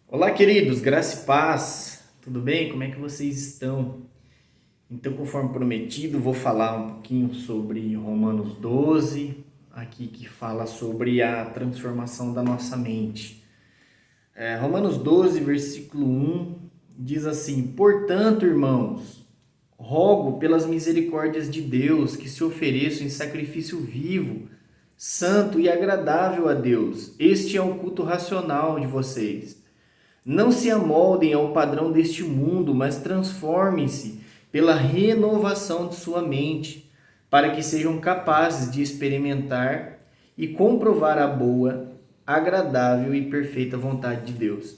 Olá, queridos, graça e paz, tudo bem? Como é que vocês estão? Então, conforme prometido, vou falar um pouquinho sobre Romanos 12, aqui que fala sobre a transformação da nossa mente. Romanos 12, versículo 1, diz assim: Portanto, irmãos, rogo pelas misericórdias de Deus que se ofereçam em sacrifício vivo, santo e agradável a Deus. Este é o culto racional de vocês. Não se amoldem ao padrão deste mundo, mas transformem-se pela renovação de sua mente, para que sejam capazes de experimentar e comprovar a boa, agradável e perfeita vontade de Deus.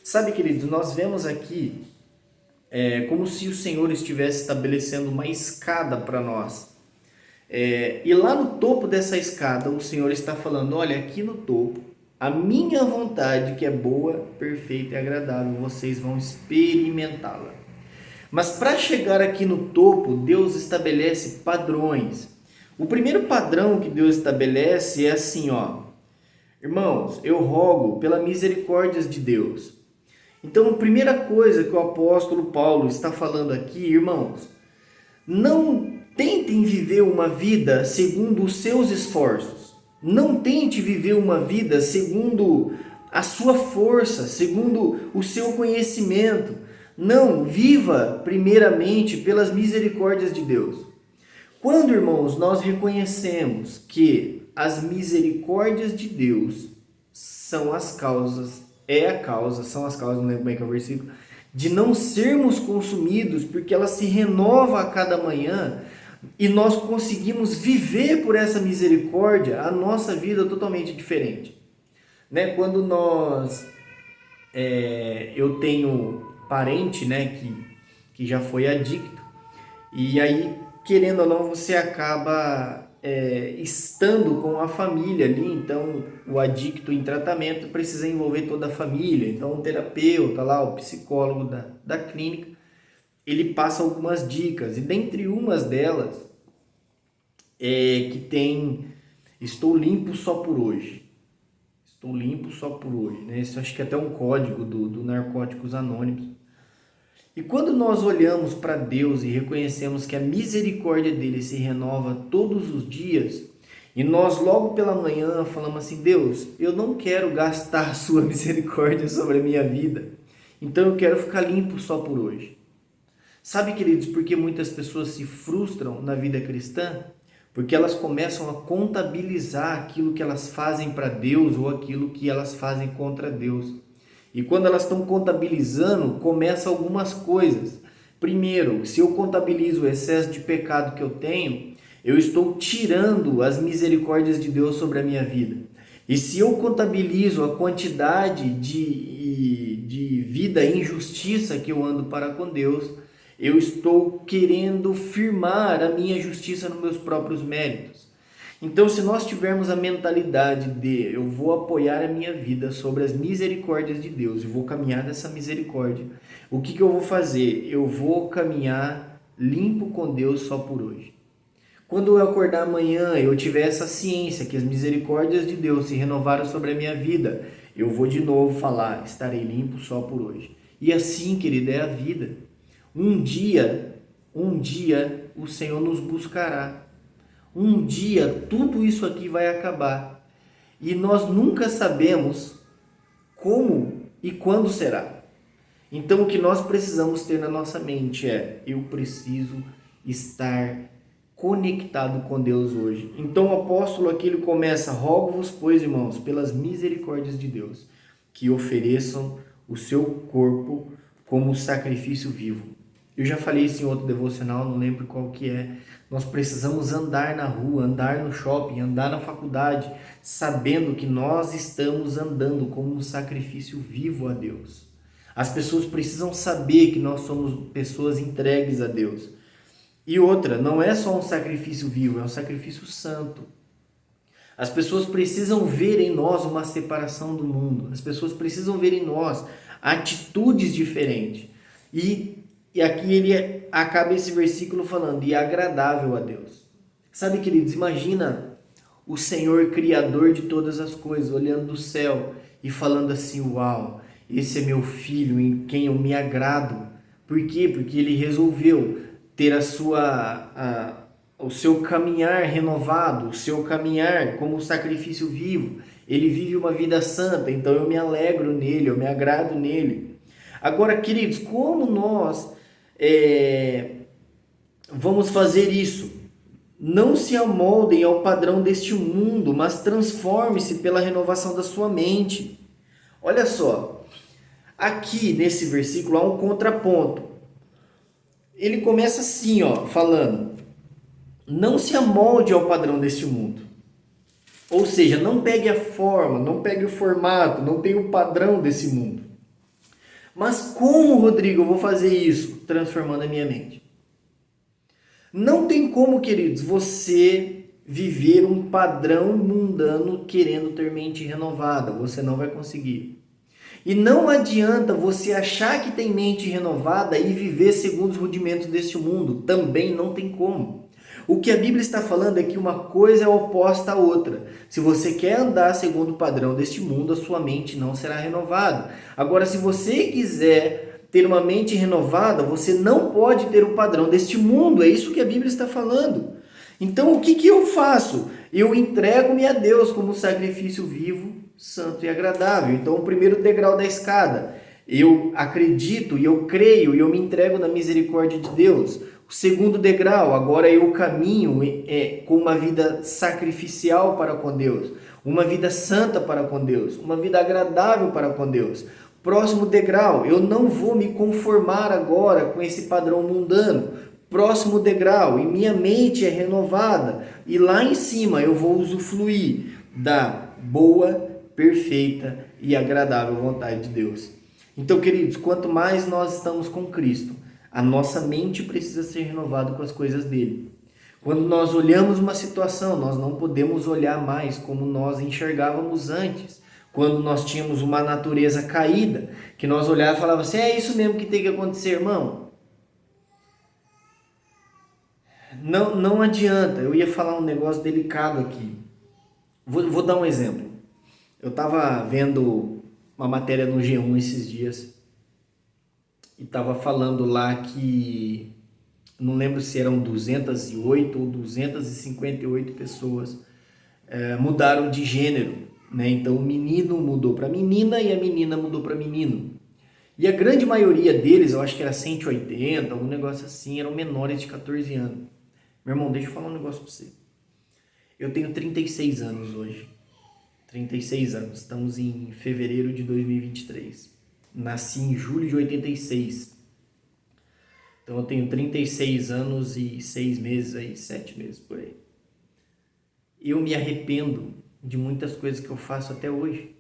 Sabe, queridos, nós vemos aqui como se o Senhor estivesse estabelecendo uma escada para nós. E lá no topo dessa escada, o Senhor está falando: olha, aqui no topo, a minha vontade, que é boa, perfeita e agradável, vocês vão experimentá-la. Mas para chegar aqui no topo, Deus estabelece padrões. O primeiro padrão que Deus estabelece é assim, ó: irmãos, eu rogo pela misericórdia de Deus. Então, a primeira coisa que o apóstolo Paulo está falando aqui, irmãos, não tentem viver uma vida segundo os seus esforços. Não tente viver uma vida segundo a sua força, segundo o seu conhecimento. Não, viva primeiramente pelas misericórdias de Deus. Quando, irmãos, nós reconhecemos que as misericórdias de Deus são as causas, são as causas, não lembro bem que é o versículo, de não sermos consumidos, porque ela se renova a cada manhã e nós conseguimos viver por essa misericórdia a nossa vida totalmente diferente. Né? Quando eu tenho parente, né, que já foi adicto, e aí, querendo ou não, você acaba estando com a família ali. Então o adicto em tratamento precisa envolver toda a família. Então o terapeuta lá, o psicólogo da clínica, ele passa algumas dicas, e dentre umas delas que tem: estou limpo só por hoje. Estou limpo só por hoje, né? Isso acho que é até um código do Narcóticos Anônimos. E quando nós olhamos para Deus e reconhecemos que a misericórdia dele se renova todos os dias, e nós logo pela manhã falamos assim: Deus, eu não quero gastar a sua misericórdia sobre a minha vida, então eu quero ficar limpo só por hoje. Sabe, queridos, por que muitas pessoas se frustram na vida cristã? Porque elas começam a contabilizar aquilo que elas fazem para Deus ou aquilo que elas fazem contra Deus. E quando elas estão contabilizando, começam algumas coisas. Primeiro, se eu contabilizo o excesso de pecado que eu tenho, eu estou tirando as misericórdias de Deus sobre a minha vida. E se eu contabilizo a quantidade de vida e injustiça que eu ando para com Deus, eu estou querendo firmar a minha justiça nos meus próprios méritos. Então, se nós tivermos a mentalidade de eu vou apoiar a minha vida sobre as misericórdias de Deus e vou caminhar nessa misericórdia, o que eu vou fazer? Eu vou caminhar limpo com Deus só por hoje. Quando eu acordar amanhã, eu tiver essa ciência que as misericórdias de Deus se renovaram sobre a minha vida, eu vou de novo falar: estarei limpo só por hoje. E assim, querida, é a vida. Um dia, o Senhor nos buscará. Um dia tudo isso aqui vai acabar. E nós nunca sabemos como e quando será. Então o que nós precisamos ter na nossa mente é: eu preciso estar conectado com Deus hoje. Então o apóstolo aqui ele começa: rogo-vos, pois, irmãos, pelas misericórdias de Deus, que ofereçam o seu corpo como sacrifício vivo. Eu já falei isso em outro devocional, não lembro qual que é. Nós precisamos andar na rua, andar no shopping, andar na faculdade, sabendo que nós estamos andando como um sacrifício vivo a Deus. As pessoas precisam saber que nós somos pessoas entregues a Deus. E outra, não é só um sacrifício vivo, é um sacrifício santo. As pessoas precisam ver em nós uma separação do mundo. As pessoas precisam ver em nós atitudes diferentes. E aqui ele acaba esse versículo falando: e agradável a Deus. Sabe, queridos, imagina o Senhor Criador de todas as coisas olhando do céu e falando assim: uau, esse é meu filho em quem eu me agrado. Por quê? Porque ele resolveu ter o seu caminhar renovado, o seu caminhar como um sacrifício vivo. Ele vive uma vida santa, então eu me alegro nele, eu me agrado nele. Agora, queridos, como nós vamos fazer isso? Não se amoldem ao padrão deste mundo, mas transforme-se pela renovação da sua mente. Olha só, aqui nesse versículo há um contraponto. Ele começa assim, ó, falando: não se amolde ao padrão deste mundo. Ou seja, não pegue a forma, não pegue o formato, não tenha o padrão desse mundo. Mas como, Rodrigo, eu vou fazer isso? Transformando a minha mente. Não tem como, queridos, você viver um padrão mundano querendo ter mente renovada. Você não vai conseguir. E não adianta você achar que tem mente renovada e viver segundo os rudimentos deste mundo. Também não tem como. O que a Bíblia está falando é que uma coisa é oposta à outra. Se você quer andar segundo o padrão deste mundo, a sua mente não será renovada. Agora, se você quiser ter uma mente renovada, você não pode ter o padrão deste mundo. É isso que a Bíblia está falando. Então, o que eu faço? Eu entrego-me a Deus como sacrifício vivo, santo e agradável. Então, o primeiro degrau da escada, eu acredito e eu creio e eu me entrego na misericórdia de Deus. O segundo degrau, agora eu caminho com uma vida sacrificial para com Deus, uma vida santa para com Deus, uma vida agradável para com Deus. Próximo degrau, eu não vou me conformar agora com esse padrão mundano. Próximo degrau, e minha mente é renovada, e lá em cima eu vou usufruir da boa, perfeita e agradável vontade de Deus. Então, queridos, quanto mais nós estamos com Cristo, a nossa mente precisa ser renovada com as coisas dele. Quando nós olhamos uma situação, nós não podemos olhar mais como nós enxergávamos antes. Quando nós tínhamos uma natureza caída, que nós olhávamos e falávamos assim, é isso mesmo que tem que acontecer, irmão. Não adianta, eu ia falar um negócio delicado aqui. Vou dar um exemplo. Eu estava vendo uma matéria no G1 esses dias e estava falando lá que, não lembro se eram 208 ou 258 pessoas mudaram de gênero, né? Então o menino mudou para menina e a menina mudou para menino. E a grande maioria deles, eu acho que era 180, algum negócio assim, eram menores de 14 anos. Meu irmão, deixa eu falar um negócio para você. Eu tenho 36 anos hoje. 36 anos. Estamos em fevereiro de 2023. Nasci em julho de 86. Então eu tenho 36 anos e 6 meses aí, 7 meses por aí. Eu me arrependo de muitas coisas que eu faço até hoje.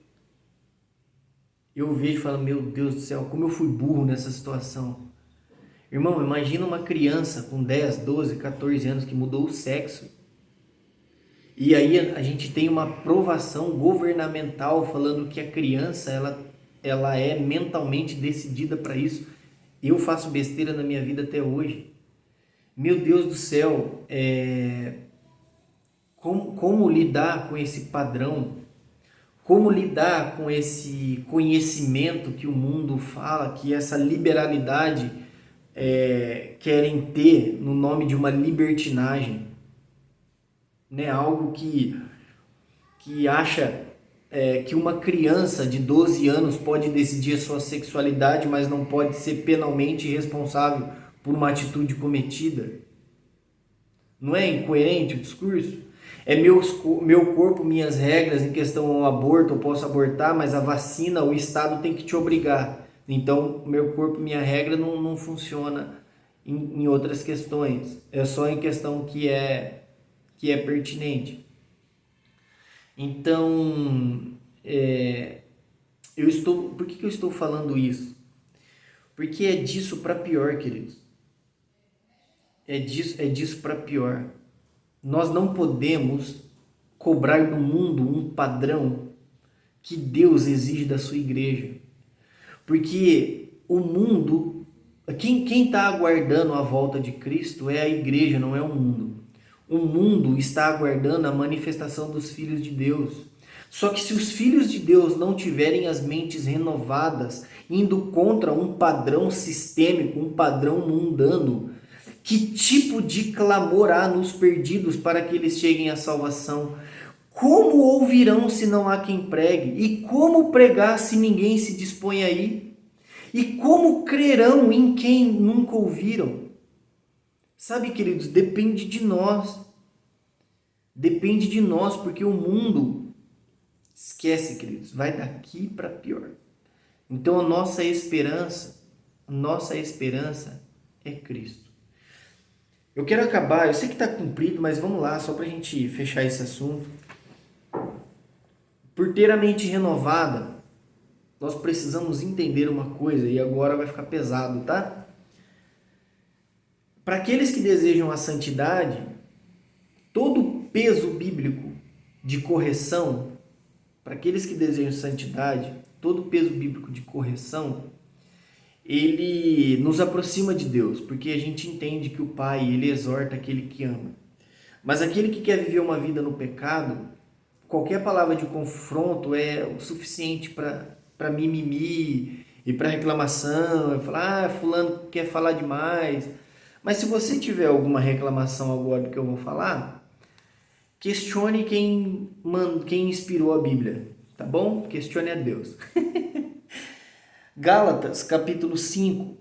Eu vejo e falo, meu Deus do céu, como eu fui burro nessa situação. Irmão, imagina uma criança com 10, 12, 14 anos que mudou o sexo. E aí a gente tem uma aprovação governamental falando que a criança ela é mentalmente decidida para isso. Eu faço besteira na minha vida até hoje. Meu Deus do céu, como lidar com esse padrão? Como lidar com esse conhecimento que o mundo fala, que essa liberalidade querem ter no nome de uma libertinagem? Né? Algo que acha que uma criança de 12 anos pode decidir a sua sexualidade, mas não pode ser penalmente responsável por uma atitude cometida. Não é incoerente o discurso? É meu corpo, minhas regras em questão ao aborto, eu posso abortar, mas a vacina, o Estado tem que te obrigar. Então, meu corpo, minha regra não funciona em outras questões. É só em questão que é pertinente. Então, por que eu estou falando isso? Porque é disso para pior, queridos. É disso para pior. Nós não podemos cobrar do mundo um padrão que Deus exige da sua igreja. Porque o mundo, quem está aguardando a volta de Cristo é a igreja, não é o mundo. O mundo está aguardando a manifestação dos filhos de Deus. Só que se os filhos de Deus não tiverem as mentes renovadas, indo contra um padrão sistêmico, um padrão mundano, que tipo de clamor há nos perdidos para que eles cheguem à salvação? Como ouvirão se não há quem pregue? E como pregar se ninguém se dispõe a ir? E como crerão em quem nunca ouviram? Sabe, queridos, depende de nós. Depende de nós, porque o mundo, esquece, queridos, vai daqui para pior. Então a nossa esperança é Cristo. Eu quero acabar, eu sei que está cumprido, mas vamos lá, só para a gente fechar esse assunto. Por ter a mente renovada, nós precisamos entender uma coisa, e agora vai ficar pesado, tá? Para aqueles que desejam a santidade, todo o peso bíblico de correção, para aqueles que desejam santidade, todo o peso bíblico de correção, ele nos aproxima de Deus, porque a gente entende que o Pai, ele exorta aquele que ama. Mas aquele que quer viver uma vida no pecado, qualquer palavra de confronto é o suficiente para mimimi e para reclamação, falar, fulano quer falar demais. Mas se você tiver alguma reclamação agora do que eu vou falar, questione quem inspirou a Bíblia, tá bom? Questione a Deus. Gálatas, capítulo 5,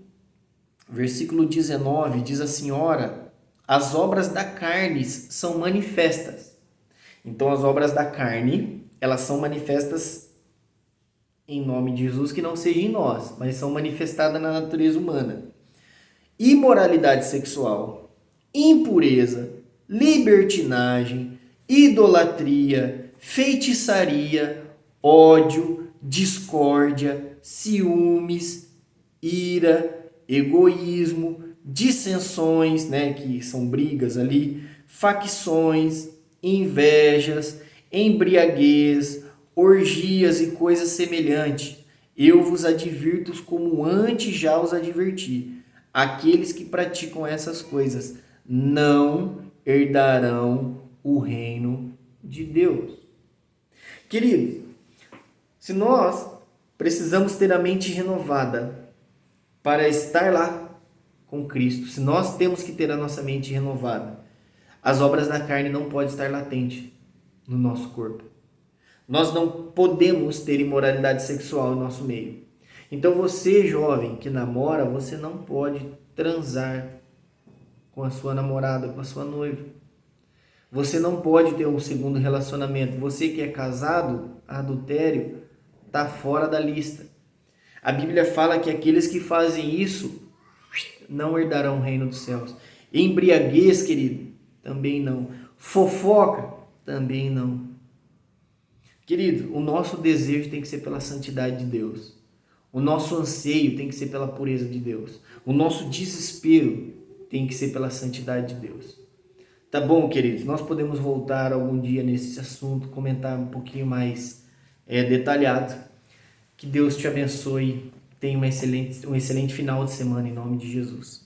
versículo 19, diz assim: ora, as obras da carne são manifestas. Então, as obras da carne, elas são manifestas em nome de Jesus, que não seja em nós, mas são manifestadas na natureza humana. Imoralidade sexual, impureza, libertinagem, idolatria, feitiçaria, ódio, discórdia, ciúmes, ira, egoísmo, dissensões, que são brigas ali, facções, invejas, embriaguez, orgias e coisas semelhantes. Eu vos advirto como antes já os adverti. Aqueles que praticam essas coisas não herdarão o reino de Deus. Querido, se nós precisamos ter a mente renovada para estar lá com Cristo, se nós temos que ter a nossa mente renovada, as obras da carne não podem estar latentes no nosso corpo. Nós não podemos ter imoralidade sexual no nosso meio. Então você, jovem, que namora, você não pode transar com a sua namorada, com a sua noiva. Você não pode ter um segundo relacionamento. Você que é casado, adultério, está fora da lista. A Bíblia fala que aqueles que fazem isso não herdarão o reino dos céus. Embriaguez, querido, também não. Fofoca, também não. Querido, o nosso desejo tem que ser pela santidade de Deus. O nosso anseio tem que ser pela pureza de Deus. O nosso desespero tem que ser pela santidade de Deus. Tá bom, queridos? Nós podemos voltar algum dia nesse assunto, comentar um pouquinho mais detalhado. Que Deus te abençoe. Tenha um excelente final de semana em nome de Jesus.